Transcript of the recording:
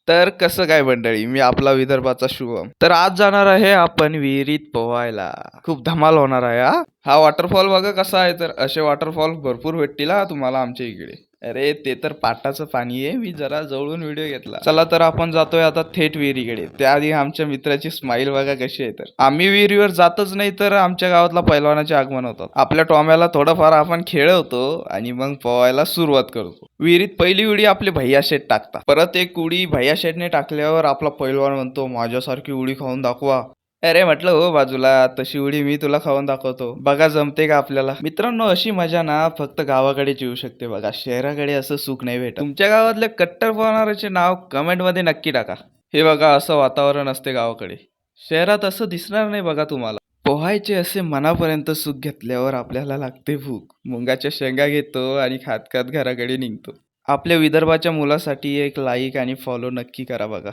तर कसं काय मंडळी, मी आपला विदर्भाचा शुभम. तर आज जाणार आहे आपण विहिरीत पोहायला. खूप धमाल होणार आहे हा. हा वॉटरफॉल बघा कसा आहे. तर असे वॉटरफॉल भरपूर भेटतील हा तुम्हाला आमच्या इकडे. अरे ते तर पाटाचं पाणी आहे. मी जरा जवळून व्हिडिओ घेतला. चला तर आपण जातोय आता थेट विहिरीकडे. त्याआधी आमच्या मित्राची स्माइल बघा कशी आहे. तर आम्ही विहिरीवर जातच नाही तर आमच्या गावातला पैलवानाचे आगमन होतात. आपल्या टॉम्याला थोडंफार आपण खेळवतो आणि मग पोहायला सुरुवात करतो. विहिरीत पहिली उडी आपले भैया शेठ टाकतात. परत एक उडी भैया शेठने टाकल्यावर आपला पैलवान म्हणतो, माझ्यासारखी उडी खाऊन दाखवा. अरे म्हटलं हो बाजूला, तशी उडी मी तुला खाऊन दाखवतो, बघा जमते का आपल्याला. मित्रांनो, अशी मजा ना फक्त गावाकडेच येऊ शकते बघा. शहराकडे असं सुख नाही भेटत. तुमच्या गावातले कट्टर पोहणाऱ्याचे नाव कमेंट मध्ये नक्की टाका. हे बघा असं वातावरण असते गावाकडे. शहरात असं दिसणार नाही बघा तुम्हाला. पोहायचे असे मनापर्यंत सुख घेतल्यावर आपल्याला लागते भूक. मुंगाच्या शेंगा घेतो आणि खात खात घराकडे निघतो. आपल्या विदर्भाच्या मुलासाठी एक लाईक आणि फॉलो नक्की करा बघा.